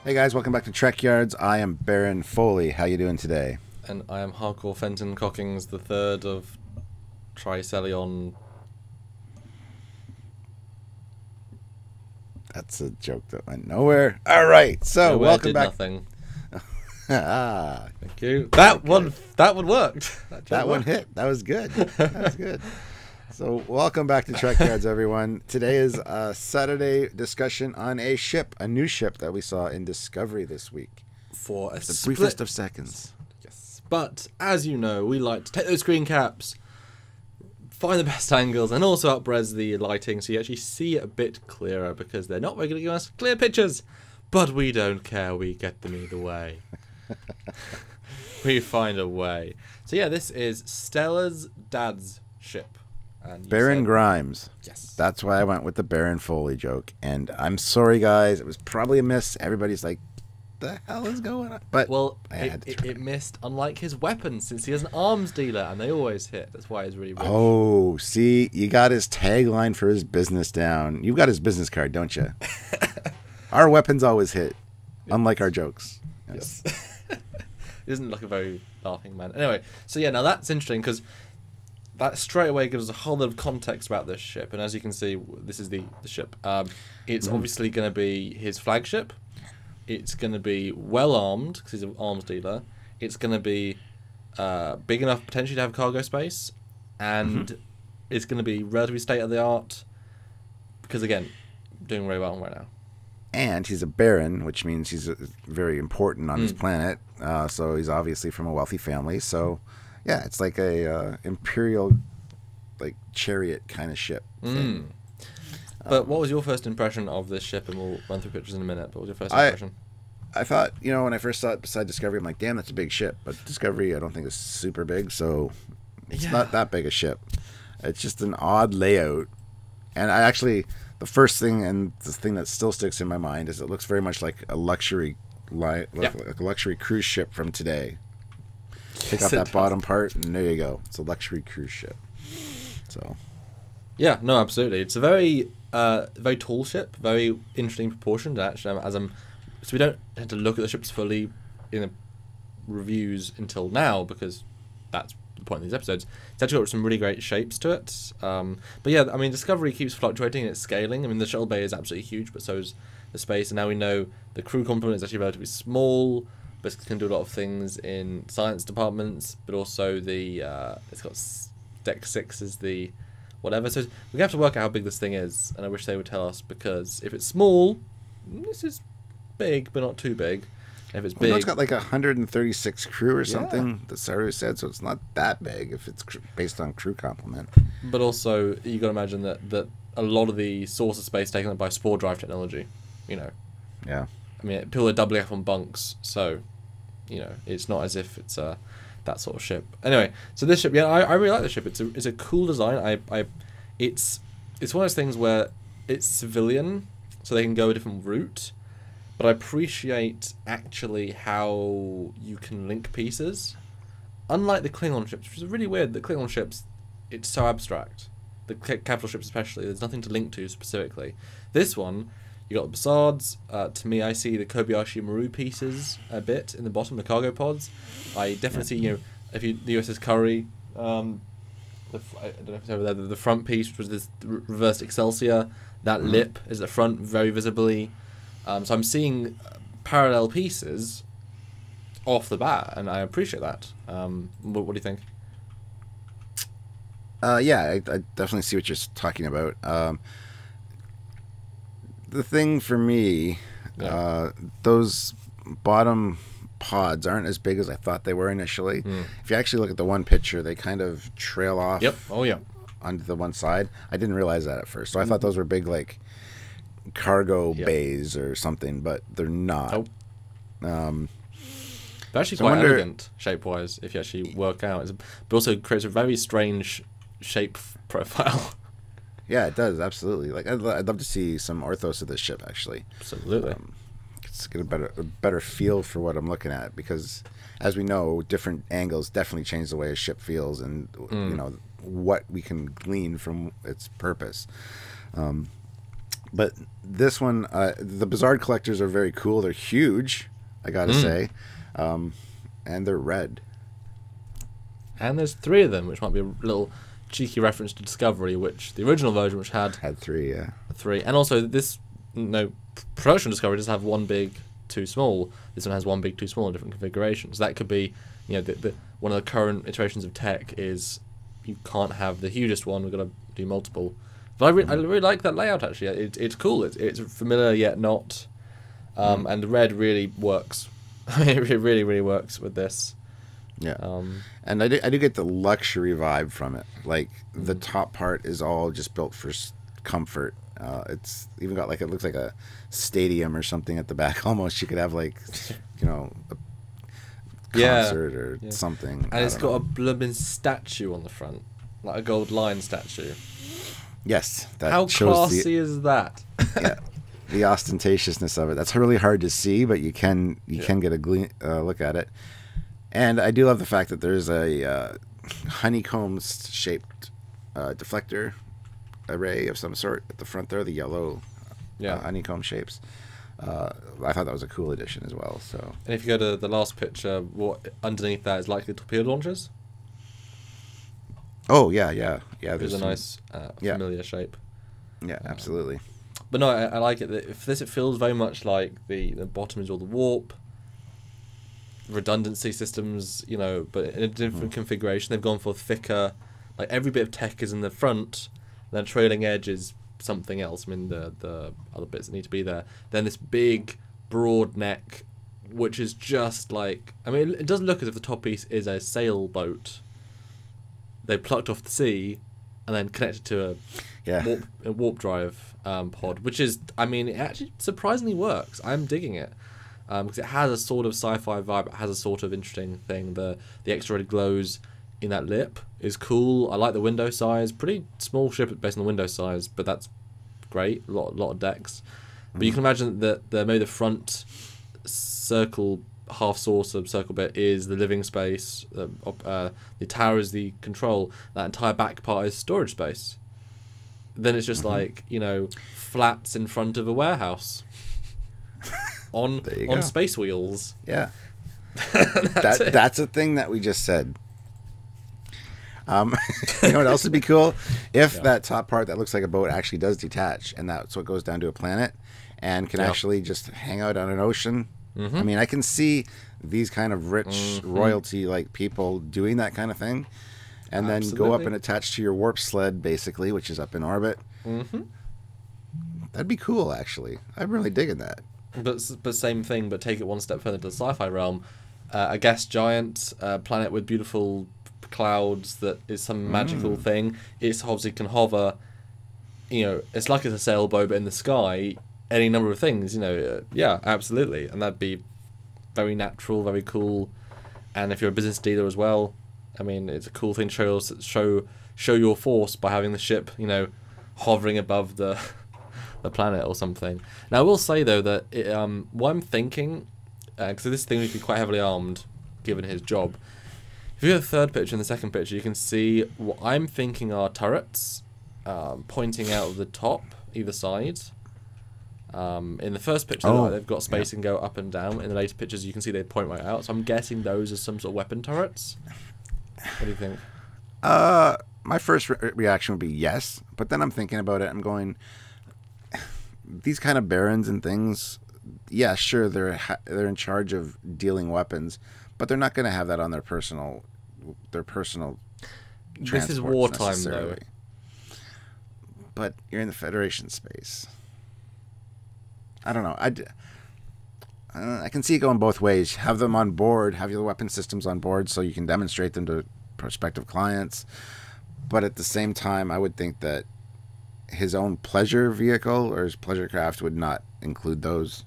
Hey guys, welcome back to Trekyards. I am Baron Foley. How you doing today? And I am Hardcore Fenton Cockings, the third of Tricelion. That's a joke that went nowhere. All right, so Nowhere welcome did back. Nothing. Ah, Thank you. That one worked. that one hit. That was good. That was good. So welcome back to Trekyards, everyone. Today is a Saturday discussion on a ship, a new ship that we saw in Discovery this week. For The briefest of seconds. Yes. But as you know, we like to take those screen caps, find the best angles, and also up-res the lighting so you actually see it a bit clearer, because they're not regularly giving us clear pictures. But we don't care. We get them either way. We find a way. So yeah, this is Stella's dad's ship. And Baron Grimes. Yes. That's why I went with the Baron Foley joke. And I'm sorry, guys. It was probably a miss. Everybody's like, the hell is going on? But well, I had to try. it missed, unlike his weapons, since he has an arms dealer, and they always hit. That's why he's really rich. Oh, see, you got his tagline for his business down. You've got his business card, don't you? Our weapons always hit, unlike our jokes. Yes. He doesn't look a very laughing man. Anyway, so yeah, now that's interesting, because that straight away gives us a whole lot of context about this ship. And as you can see, this is the ship. It's obviously going to be his flagship. It's going to be well armed, because he's an arms dealer. It's going to be big enough potentially to have cargo space. And it's going to be relatively state-of-the-art, because again, doing very well right now. And he's a baron, which means he's very important on his planet. So he's obviously from a wealthy family. So, yeah, it's like a imperial, like chariot kind of ship thing. But what was your first impression of this ship? And we'll run through pictures in a minute. But what was your first impression? I thought, when I first saw it beside Discovery, I'm like, damn, that's a big ship. But Discovery, I don't think is super big, so it's not that big a ship. It's just an odd layout. And the first thing and the thing that still sticks in my mind is it looks very much like a luxury, like a luxury cruise ship from today. Take off that bottom part, and there you go. It's a luxury cruise ship. So, yeah, no, absolutely. It's a very tall ship, very interesting proportions. Actually, so we don't have to look at the ships fully in the reviews until now, because that's the point of these episodes. It's actually got some really great shapes to it. But yeah, I mean, Discovery keeps fluctuating in its scaling. I mean, the shuttle bay is absolutely huge, but so is the space. And now we know the crew complement is actually relatively small, but it can do a lot of things in science departments. But also it's got deck 6 is the whatever. So we have to work out how big this thing is, and I wish they would tell us, because if it's small, this is big, but not too big. If it's big, it's got like 136 crew or something. The Saru said, so it's not that big if it's based on crew complement. But also, you got to imagine that a lot of the source of space taken up by spore drive technology. Yeah. I mean, people are doubling up on bunks, so it's not as if it's that sort of ship. Anyway, so this ship, I really like this ship. It's a cool design. It's one of those things where it's civilian, so they can go a different route. But I appreciate actually how you can link pieces. Unlike the Klingon ships, which is really weird. The Klingon ships, it's so abstract. The capital ships especially, there's nothing to link to specifically. This one, you got the Basards. To me, I see the Kobayashi Maru pieces a bit in the bottom, the cargo pods. I definitely see, if the USS Curry, I don't know if it's over there, the front piece, which was this reversed Excelsior. That lip is at the front very visibly. So I'm seeing parallel pieces off the bat, and I appreciate that. What do you think? Yeah, I definitely see what you're talking about. The thing for me, those bottom pods aren't as big as I thought they were initially. If you actually look at the one picture, they kind of trail off. Yep. Oh yeah. Onto the one side. I didn't realize that at first, so I thought those were big, like cargo bays or something, but they're not. Nope. They're actually quite elegant shape-wise if you actually work out. But also creates a very strange shape profile. Yeah, it does, absolutely. Like I'd love to see some orthos of this ship, actually. Absolutely. Let's get a better feel for what I'm looking at, because as we know, different angles definitely change the way a ship feels, and what we can glean from its purpose. But this one, the Bizarre collectors are very cool. They're huge, I gotta say, and they're red. And there's 3 of them, which might be a little cheeky reference to Discovery, which the original version, which had 3, yeah, 3, and also this production Discovery does have 1 big, 2 small. This one has 1 big, 2 small in different configurations. That could be, the one of the current iterations of tech is you can't have the hugest one. We've got to do multiple. But I really like that layout, actually. It's cool. It's familiar yet not. And the red really works. It really, really works with this. Yeah. And I do get the luxury vibe from it. Like, the top part is all just built for comfort. It's even got, like, it looks like a stadium or something at the back. Almost, you could have, like, a concert or something. And it's got a blooming statue on the front. Like a gold lion statue. Yes, that how shows classy is that? Yeah, the ostentatiousness of it. That's really hard to see, but you can get a look at it. And I do love the fact that there's a honeycomb shaped deflector array of some sort at the front there. The yellow honeycomb shapes. I thought that was a cool addition as well. So, and if you go to the last picture, what underneath that is likely torpedo launchers. Oh yeah. There's a nice familiar shape. Yeah, absolutely. But no, I like it. It feels very much like the bottom is all the warp, redundancy systems, but in a different configuration. They've gone for thicker, like every bit of tech is in the front, then trailing edge is something else. I mean, the other bits that need to be there. Then this big, broad neck, which is just like, I mean, it does look as if the top piece is a sailboat. They plucked off the sea and then connected to a warp drive pod, which is, I mean, it actually surprisingly works. I'm digging it because it has a sort of sci-fi vibe. It has a sort of interesting thing. The extra red glows in that lip is cool. I like the window size. Pretty small ship based on the window size, but that's great. A lot of decks. But you can imagine that maybe the front circle half saucer circle bit is the living space, the tower is the control, that entire back part is storage space. Then it's just like, flats in front of a warehouse on space wheels. Yeah. That's a thing that we just said. You know what else would be cool? If that top part that looks like a boat actually does detach, and that's what goes down to a planet and can actually just hang out on an ocean. I mean, I can see these kind of rich royalty like people doing that kind of thing, and then go up and attach to your warp sled, basically, which is up in orbit. That'd be cool, actually. I'm really digging that. But same thing, but take it one step further to the sci-fi realm. A gas giant planet with beautiful clouds that is some magical thing. It obviously can hover. It's like it's a sailboat, but in the sky. Any number of things, yeah, absolutely, and that'd be very natural, very cool. And if you're a business dealer as well, I mean, it's a cool thing to show your force by having the ship, hovering above the planet or something. Now, I will say though that what I'm thinking, because this thing would be quite heavily armed, given his job. If you go to the third picture and the second picture, you can see what I'm thinking are turrets pointing out of the top, either side. In the first picture, they've got space and go up and down. In the later pictures, you can see they point right out. So I'm guessing those are some sort of weapon turrets. What do you think? My first reaction would be yes, but then I'm thinking about it. I'm going, these kind of barons and things. Yeah, sure, they're in charge of dealing weapons, but they're not going to have that on their personal. This is wartime, though. But you're in the Federation space. I don't know. I can see it going both ways. Have them on board, have your weapon systems on board so you can demonstrate them to prospective clients. But at the same time, I would think that his own pleasure vehicle or his pleasure craft would not include those.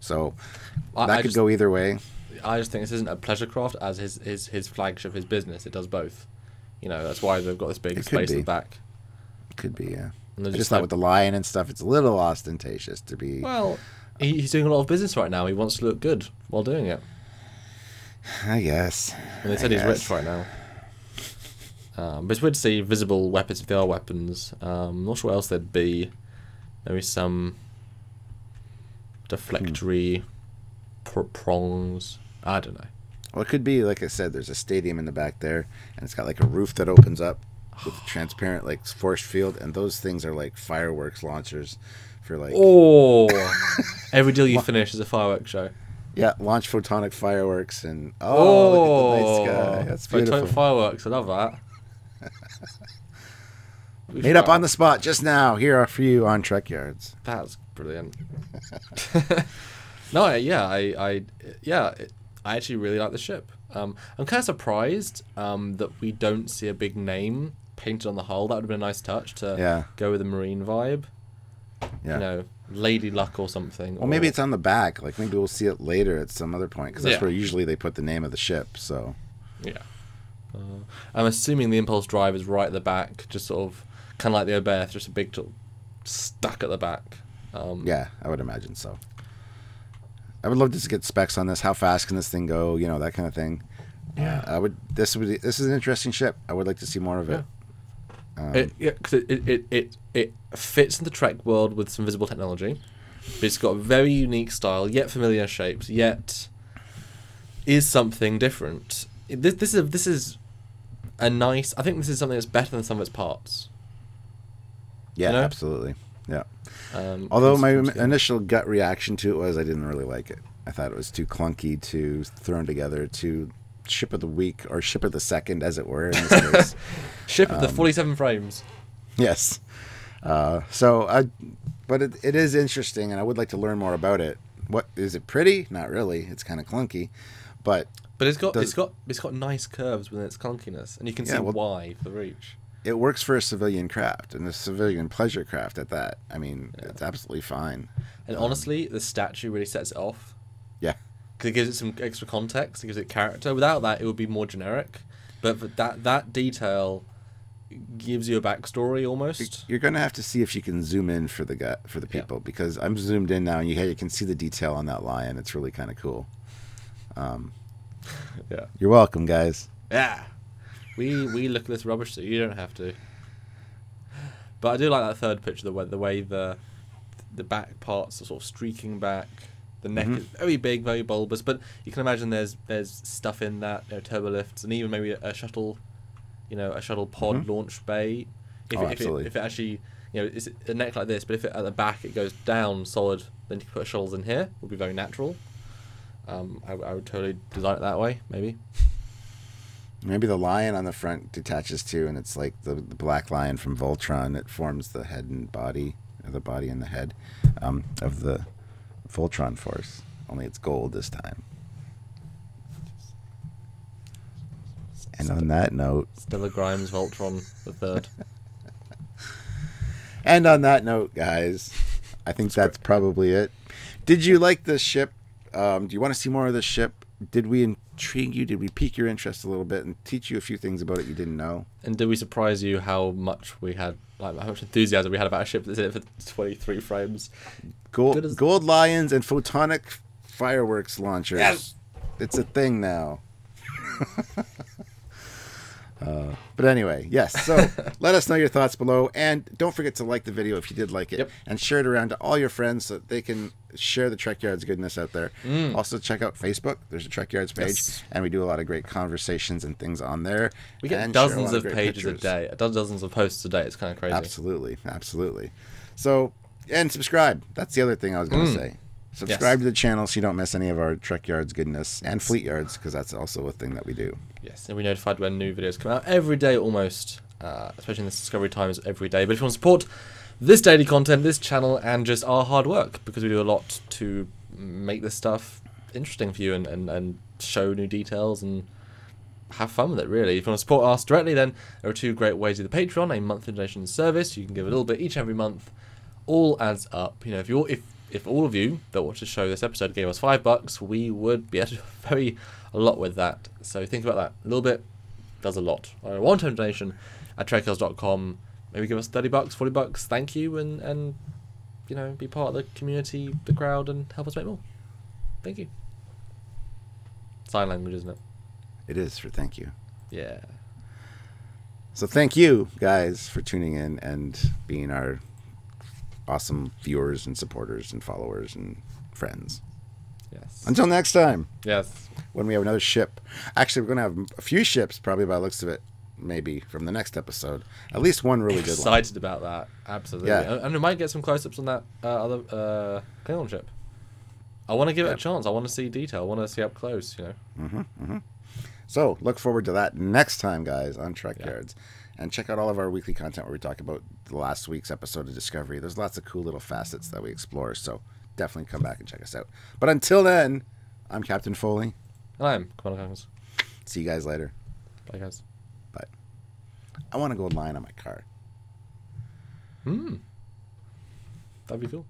So that could go either way. I just think this isn't a pleasure craft as his flagship, his business. It does both. That's why they've got this big space in the back. Could be, yeah. I just thought with the lion and stuff, it's a little ostentatious to be. Well, he's doing a lot of business right now. He wants to look good while doing it. I guess. And they said he's rich right now. But it's weird to see visible weapons if they are weapons. I'm not sure what else there'd be. Maybe some deflectory prongs. I don't know. Well, it could be, like I said, there's a stadium in the back there, and it's got like a roof that opens up with transparent like force field, and those things are like fireworks launchers for like. Oh, every deal you finish is a fireworks show. Yeah, launch photonic fireworks, and look at the night sky. That's beautiful. Photonic fireworks, I love that. Made up on the spot just now. Here are for you on Trekyards. That's brilliant. No, I actually really like the ship. I'm kind of surprised that we don't see a big name painted on the hull. That would have been a nice touch to go with the marine vibe. Yeah. You know, Lady Luck or something. Well, maybe it's on the back. Like maybe we'll see it later at some other point, because that's where usually they put the name of the ship. So. Yeah. I'm assuming the impulse drive is right at the back, just sort of kind of like the Oberth, just a big stuck at the back. Yeah, I would imagine so. I would love to get specs on this. How fast can this thing go? You know, that kind of thing. Yeah. This is an interesting ship. I would like to see more of it. Because it fits in the Trek world with some visible technology, but it's got a very unique style, yet familiar shapes, yet is something different. This is a nice. I think this is something that's better than some of its parts. Yeah, you know? Absolutely. Yeah. Although my initial gut reaction to it was I didn't really like it. I thought it was too clunky, too thrown together, too ship of the week or ship of the second, as it were. In this case. Ship of the 47 frames. Yes. But it is interesting, and I would like to learn more about it. What is it? Pretty? Not really. It's kind of clunky, but it's got nice curves within its clunkiness, and you can see why for the reach. It works for a civilian craft, and a civilian pleasure craft at that. I mean, it's absolutely fine. And honestly, the statue really sets it off. Yeah. Because it gives it some extra context, it gives it character. Without that, it would be more generic. But that detail gives you a backstory almost. You're going to have to see if you can zoom in for the people, because I'm zoomed in now, and you can see the detail on that lion. It's really kind of cool. Yeah. You're welcome, guys. Yeah. We look at this rubbish, so you don't have to. But I do like that third picture, the way the back parts are sort of streaking back. The neck is very big, very bulbous, but you can imagine there's stuff in that, turbo lifts, and even maybe a shuttle, a shuttle pod launch bay. If it actually, it's a neck like this, but if at the back it goes down solid, then you can put shuttles in here. Would be very natural. I would totally design it that way, maybe. Maybe the lion on the front detaches too, and it's like the black lion from Voltron. It forms the head and body, or the body and the head, of the Voltron force. Only it's gold this time. And on that note, Stella Grimes Voltron the third. And on that note, guys, I think that's probably it. Did you like this ship? Do you want to see more of this ship? Did we intrigue you? Did we pique your interest a little bit and teach you a few things about it you didn't know? And did we surprise you how much enthusiasm we had about a ship that's in it for 23 frames? Gold lions and photonic fireworks launchers. Yes! It's a thing now. But anyway, yes. So let us know your thoughts below, and don't forget to like the video if you did like it, and share it around to all your friends so that they can share the Trekyards goodness out there. Also, check out Facebook. There's a Trekyards page, and we do a lot of great conversations and things on there. We get dozens of pages a day, dozens of posts a day. It's kind of crazy. Absolutely. So, and subscribe. That's the other thing I was going to say. Subscribe to the channel so you don't miss any of our Trekyards goodness, and Fleet Yards, because that's also a thing that we do. Yes, and we're notified when new videos come out every day almost, especially in this Discovery times every day. But if you want to support this daily content, this channel, and just our hard work, because we do a lot to make this stuff interesting for you and show new details and have fun with it, really. If you want to support us directly, then there are two great ways. Either Patreon, a monthly donation service. You can give a little bit each and every month. All adds up. If all of you that watch the show this episode gave us $5, we would be able to do a lot with that. So think about that. A little bit does a lot. A one-time donation at trekyards.com. Maybe give us $30, $40. Thank you, and be part of the community, the crowd, and help us make more. Thank you. Sign language, isn't it? It is for thank you. Yeah. So thank you, guys, for tuning in and being our awesome viewers and supporters and followers and friends. Yes. Until next time. Yes. When we have another ship. Actually, we're going to have a few ships, probably by the looks of it, maybe, from the next episode. At least one really good one. Excited about that. Absolutely. Yeah. And we might get some close-ups on that other Klingon ship. I want to give it a chance. I want to see detail. I want to see up close, you know. So, look forward to that next time, guys, on Trekyards. And check out all of our weekly content where we talk about the last week's episode of Discovery. There's lots of cool little facets that we explore, so definitely come back and check us out. But until then, I'm Captain Foley. And I'm Commander Congress. See you guys later. Bye, guys. Bye. I want to go line on my car. That'd be cool.